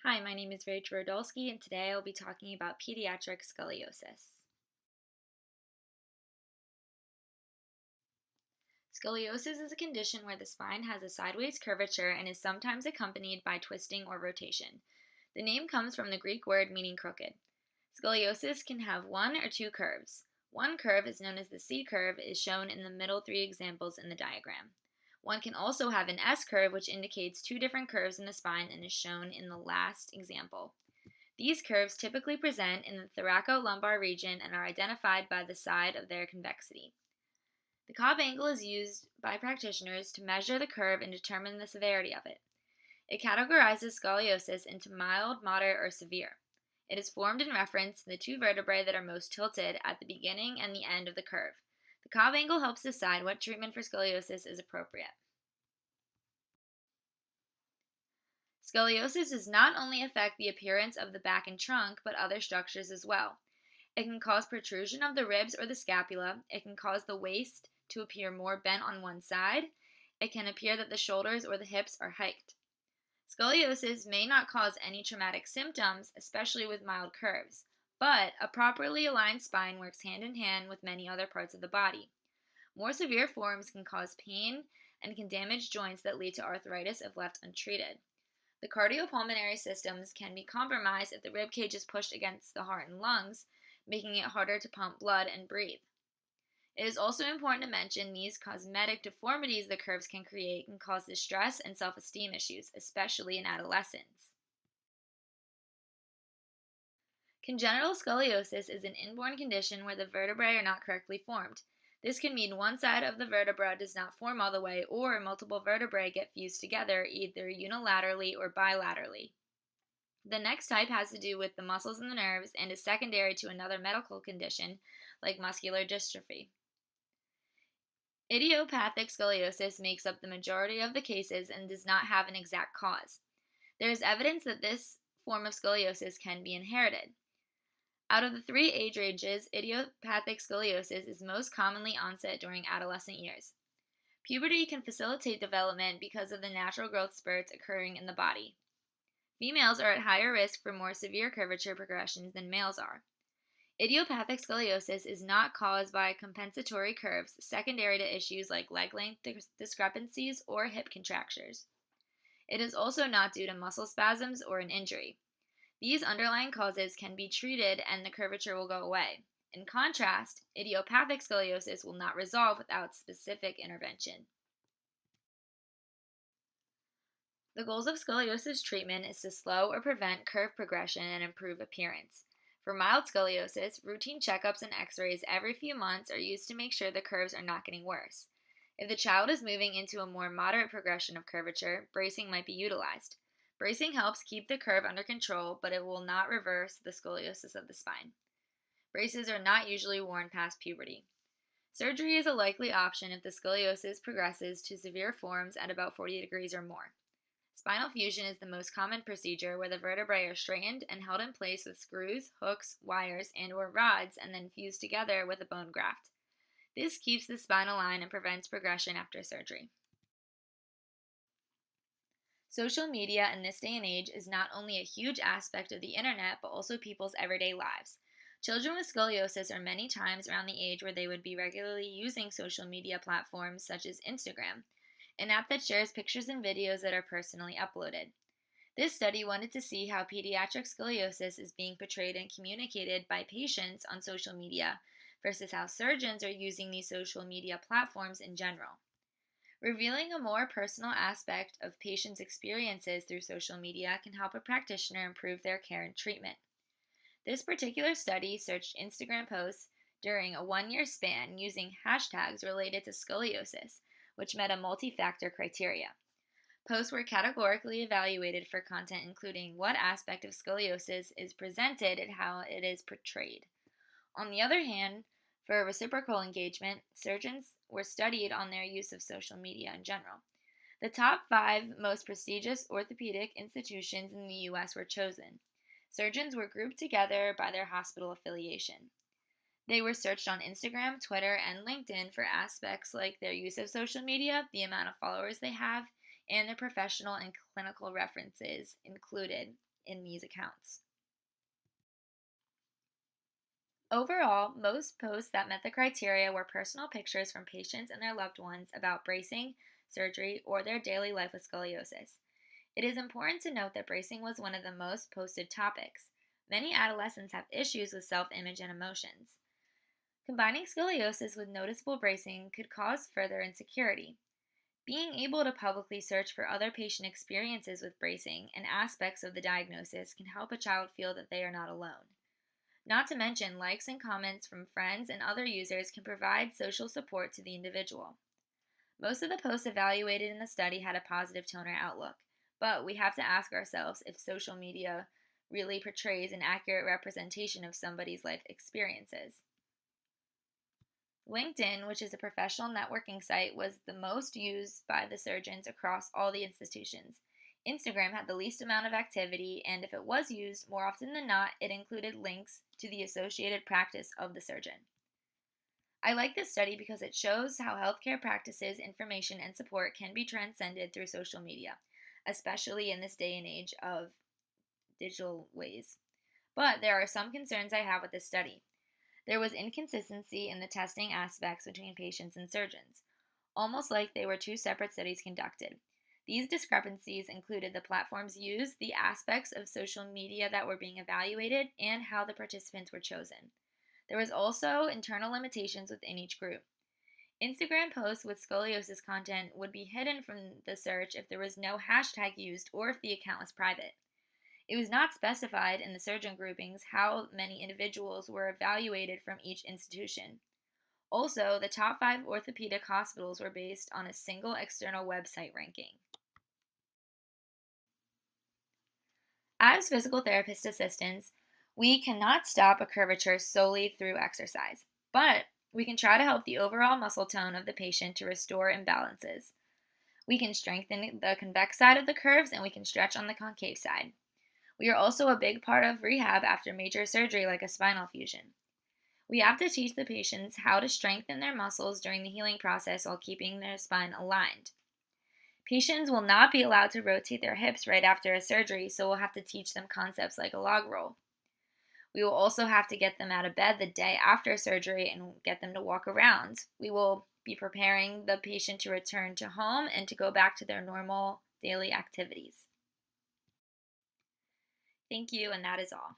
Hi, my name is Radulski, and today I'll be talking about pediatric scoliosis. Scoliosis is a condition where the spine has a sideways curvature and is sometimes accompanied by twisting or rotation. The name comes from the Greek word meaning crooked. Scoliosis can have one or two curves. One curve is known as the C curve, is shown in the middle three examples in the diagram. One can also have an S curve, which indicates two different curves in the spine and is shown in the last example. These curves typically present in the thoracolumbar region and are identified by the side of their convexity. The Cobb angle is used by practitioners to measure the curve and determine the severity of it. It categorizes scoliosis into mild, moderate, or severe. It is formed in reference to the two vertebrae that are most tilted at the beginning and the end of the curve. The Cobb angle helps decide what treatment for scoliosis is appropriate. Scoliosis does not only affect the appearance of the back and trunk, but other structures as well. It can cause protrusion of the ribs or the scapula. It can cause the waist to appear more bent on one side. It can appear that the shoulders or the hips are hiked. Scoliosis may not cause any traumatic symptoms, especially with mild curves, but a properly aligned spine works hand in hand with many other parts of the body. More severe forms can cause pain and can damage joints that lead to arthritis if left untreated. The cardiopulmonary systems can be compromised if the rib cage is pushed against the heart and lungs, making it harder to pump blood and breathe. It is also important to mention these cosmetic deformities the curves can create can cause distress and self-esteem issues, especially in adolescents. Congenital scoliosis is an inborn condition where the vertebrae are not correctly formed. This can mean one side of the vertebra does not form all the way, or multiple vertebrae get fused together either unilaterally or bilaterally. The next type has to do with the muscles and the nerves and is secondary to another medical condition like muscular dystrophy. Idiopathic scoliosis makes up the majority of the cases and does not have an exact cause. There is evidence that this form of scoliosis can be inherited. Out of the three age ranges, idiopathic scoliosis is most commonly onset during adolescent years. Puberty can facilitate development because of the natural growth spurts occurring in the body. Females are at higher risk for more severe curvature progressions than males are. Idiopathic scoliosis is not caused by compensatory curves secondary to issues like leg length discrepancies or hip contractures. It is also not due to muscle spasms or an injury. These underlying causes can be treated and the curvature will go away. In contrast, idiopathic scoliosis will not resolve without specific intervention. The goals of scoliosis treatment is to slow or prevent curve progression and improve appearance. For mild scoliosis, routine checkups and x-rays every few months are used to make sure the curves are not getting worse. If the child is moving into a more moderate progression of curvature, bracing might be utilized. Bracing helps keep the curve under control, but it will not reverse the scoliosis of the spine. Braces are not usually worn past puberty. Surgery is a likely option if the scoliosis progresses to severe forms at about 40 degrees or more. Spinal fusion is the most common procedure where the vertebrae are straightened and held in place with screws, hooks, wires, and/or rods and then fused together with a bone graft. This keeps the spine aligned and prevents progression after surgery. Social media in this day and age is not only a huge aspect of the internet, but also people's everyday lives. Children with scoliosis are many times around the age where they would be regularly using social media platforms such as Instagram, an app that shares pictures and videos that are personally uploaded. This study wanted to see how pediatric scoliosis is being portrayed and communicated by patients on social media versus how surgeons are using these social media platforms in general. Revealing a more personal aspect of patients' experiences through social media can help a practitioner improve their care and treatment. This particular study searched Instagram posts during a 1-year span using hashtags related to scoliosis, which met a multi-factor criteria. Posts were categorically evaluated for content including what aspect of scoliosis is presented and how it is portrayed. On the other hand, for reciprocal engagement, surgeons were studied on their use of social media in general. The top 5 most prestigious orthopedic institutions in the U.S. were chosen. Surgeons were grouped together by their hospital affiliation. They were searched on Instagram, Twitter, and LinkedIn for aspects like their use of social media, the amount of followers they have, and their professional and clinical references included. in these accounts. Overall, most posts that met the criteria were personal pictures from patients and their loved ones about bracing, surgery, or their daily life with scoliosis. It is important to note that bracing was one of the most posted topics. Many adolescents have issues with self image and emotions. Combining scoliosis with noticeable bracing could cause further insecurity. Being able to publicly search for other patient experiences with bracing and aspects of the diagnosis can help a child feel that they are not alone. Not to mention, likes and comments from friends and other users can provide social support to the individual. Most of the posts evaluated in the study had a positive tone or outlook, but we have to ask ourselves if social media really portrays an accurate representation of somebody's life experiences. LinkedIn, which is a professional networking site, was the most used by the surgeons across all the institutions. Instagram had the least amount of activity, and if it was used, more often than not, it included links to the associated practice of the surgeon. I like this study because it shows how healthcare practices, information, and support can be transcended through social media, especially in this day and age of digital ways. But there are some concerns I have with this study. There was inconsistency in the testing aspects between patients and surgeons, almost like they were two separate studies conducted. These discrepancies included the platforms used, the aspects of social media that were being evaluated, and how the participants were chosen. There was also internal limitations within each group. Instagram posts with scoliosis content would be hidden from the search if there was no hashtag used or if the account was private. It was not specified in the surgeon groupings how many individuals were evaluated from each institution. Also, the top 5 orthopedic hospitals were based on a single external website ranking. As physical therapist assistants, we cannot stop a curvature solely through exercise, but we can try to help the overall muscle tone of the patient to restore imbalances. We can strengthen the convex side of the curves and we can stretch on the concave side. We are also a big part of rehab after major surgery like a spinal fusion. We have to teach the patients how to strengthen their muscles during the healing process while keeping their spine aligned. Patients will not be allowed to rotate their hips right after a surgery, so we'll have to teach them concepts like a log roll. We will also have to get them out of bed the day after surgery and get them to walk around. We will be preparing the patient to return to home and to go back to their normal daily activities. Thank you, and that is all.